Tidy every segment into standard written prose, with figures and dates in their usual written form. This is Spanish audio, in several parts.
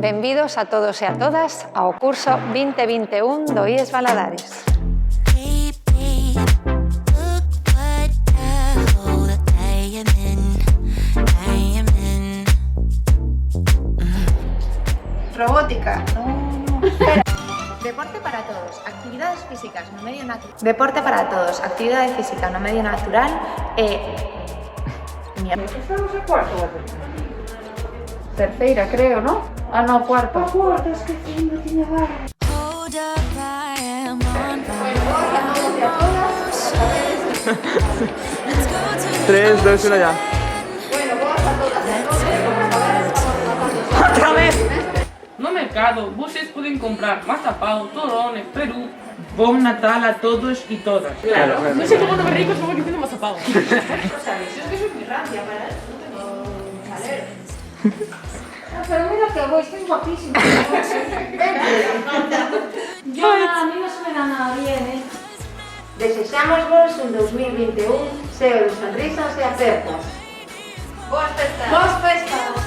Benvidos a todos e a todas ao curso 2021 do IES Valadares. Robótica, no. Deporte para todos, actividades físicas no medio natural. Deporte para todos, actividade física no medio natural e... Estamos a cuarto, terceira, creo, ¿no? Ah, no, cuarto. A cuarto, es que no tiene barra. 3, 2, 1 ya. ¡Otra vez! No mercado, voces pueden comprar mazapán, torrones, Perú. Bom Natal a todos y todas. Claro, no sé cómo no me rico, es como que tiene mazapán. O sea, si es que soy muy rancia, para eso no tengo saler. Pero mira que voy, estoy guapísima. Yo a mí no se me da nada bien, Desexamos vos un 2021 cheo de sonrisas e apertas. Boas festas. Boas festas.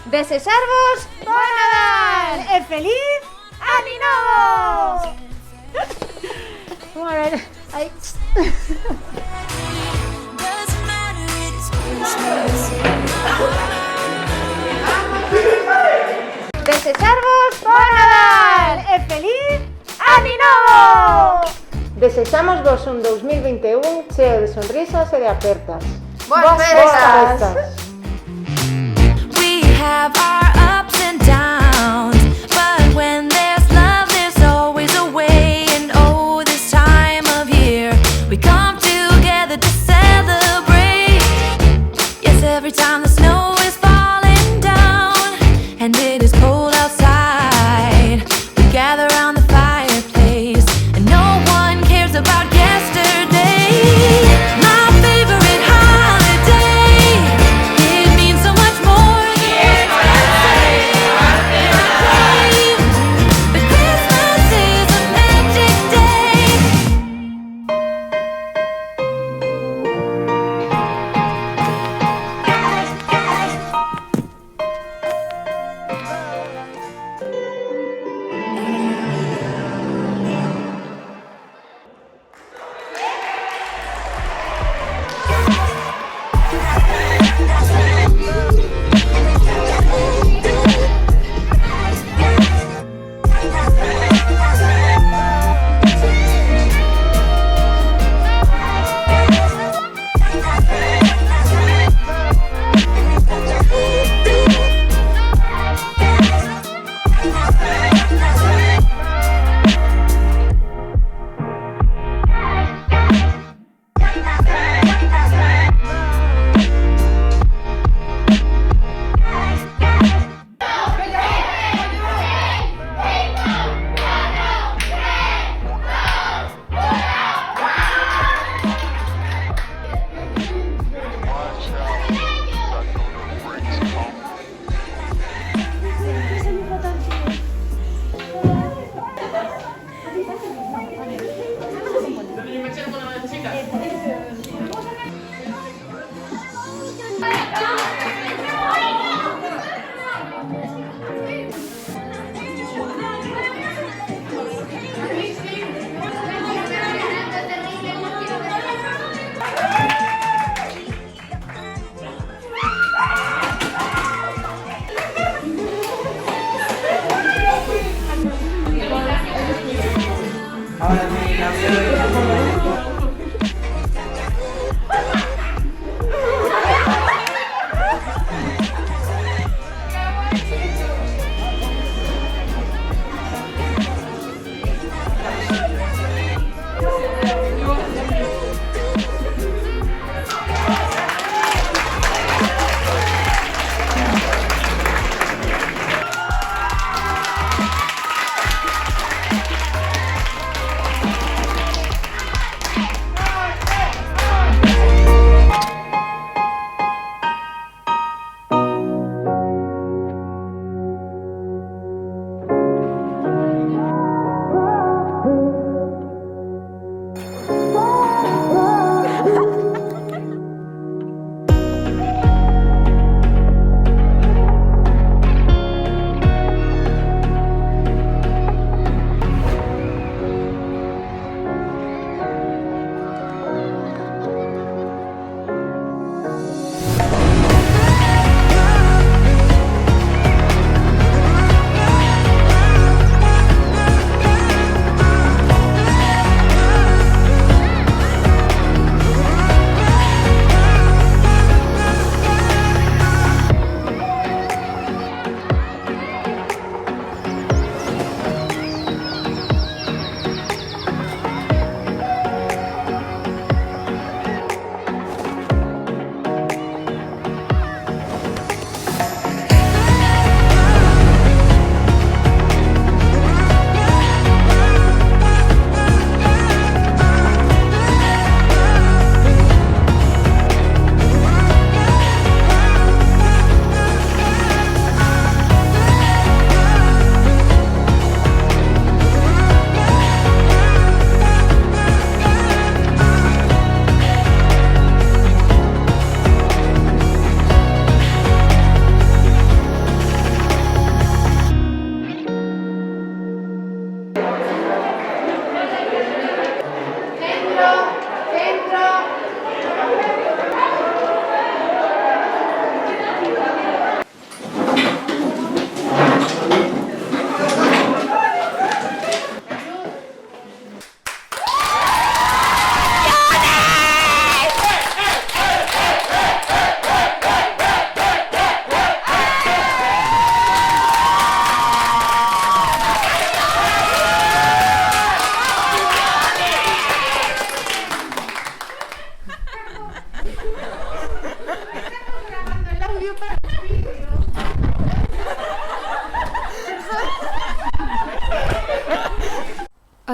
Desexarvos bo Nadal e feliz Ano Novo! Vamos a ver, aí. Desexarvos bo Nadal e feliz Ano Novo! Desexamos vos un 2021 cheo de sonrisas e de apertas. Boas festas. Have our ups and downs, but when there's love, there's always a way. And oh, this time of year, we come together to celebrate. Yes, every time the snow is falling down and it is cold outside, we gather around the fireplace and no one cares about yesterday. My favorite holiday, it means so much more.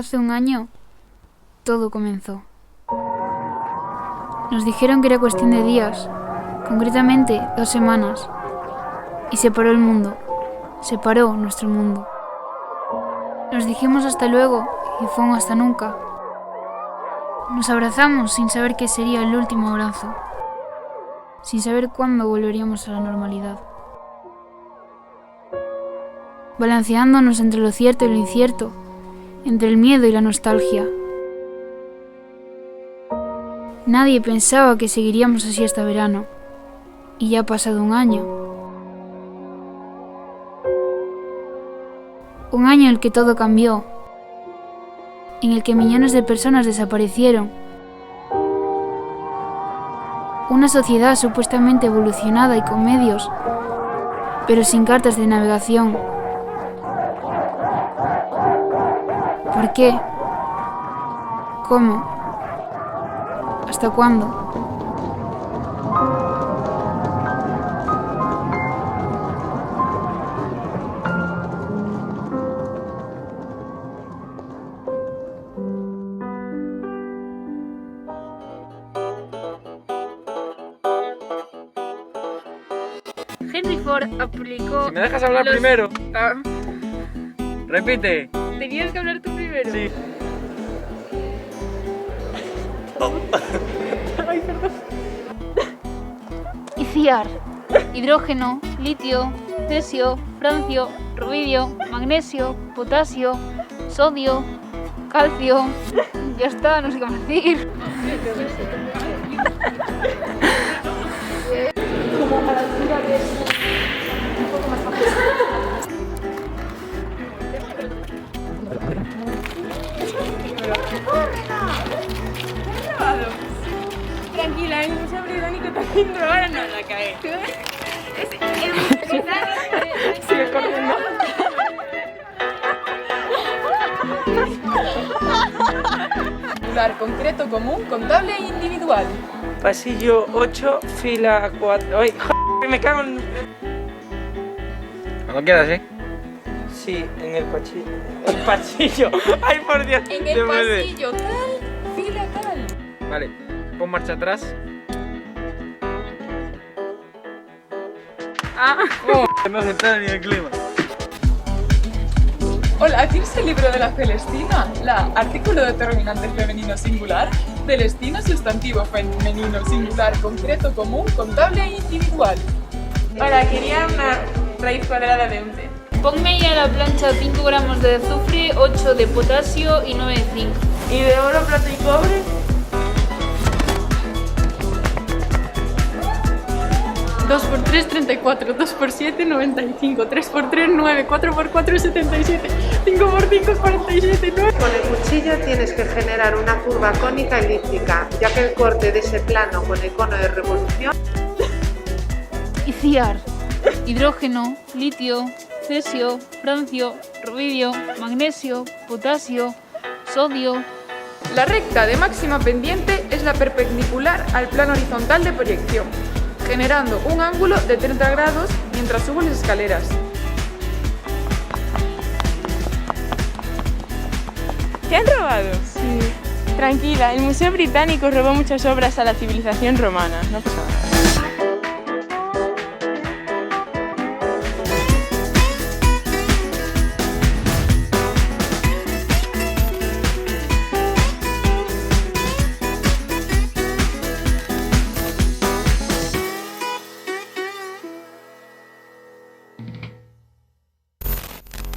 Hace un año, todo comenzó. Nos dijeron que era cuestión de días, concretamente 2 semanas, y se paró el mundo, se paró nuestro mundo. Nos dijimos hasta luego y fue un hasta nunca. Nos abrazamos sin saber qué sería el último abrazo, sin saber cuándo volveríamos a la normalidad. Balanceándonos entre lo cierto y lo incierto, entre el miedo y la nostalgia. Nadie pensaba que seguiríamos así hasta verano, y ya ha pasado un año. Un año en el que todo cambió, en el que millones de personas desaparecieron. Una sociedad supuestamente evolucionada y con medios, pero sin cartas de navegación. ¿Por qué? ¿Cómo? ¿Hasta cuándo? Henry Ford aplicó... Si me dejas hablar primero. Ah, Repite. tenías que hablar tú primero. Sí. ICIAR, hidrógeno, litio, cesio, francio, rubidio, magnesio, potasio, sodio, calcio. Ya está, no sé qué más decir. Tranquila, el Museo Británico también ahora no la cae. Sigue corriendo. Lugar concreto, común, contable e individual. Pasillo 8, fila 4. ¡Ay, joder, me cago en... Cuando quieras, ¿eh? Sí, en el pasillo. El pasillo. ¡Ay, por Dios! En el pasillo tal, fila tal. Vale, pon marcha atrás. No se está ni el clima. Hola, ¿tienes el libro de la Celestina? La artículo determinante femenino singular, Celestina sustantivo femenino singular, concreto, común, contable e individual. Ahora, quería una raíz cuadrada de 11. Ponme ahí a la plancha 5 gramos de azufre, 8 de potasio y 9 de zinc. ¿Y de oro, plata y cobre? 2 por 3, 34, 2 por 7, 95, 3 por 3, 9, 4 por 4, 77, 5 por 5, 47, 9. Con el cuchillo tienes que generar una curva cónica elíptica, ya que el corte de ese plano con el cono de revolución... ICIAR, hidrógeno, litio, cesio, francio, rubidio, magnesio, potasio, sodio. La recta de máxima pendiente es la perpendicular al plano horizontal de proyección, generando un ángulo de 30 grados mientras subo las escaleras. ¿Te han robado? Sí. Tranquila, el Museo Británico robó muchas obras a la civilización romana, no pasa nada.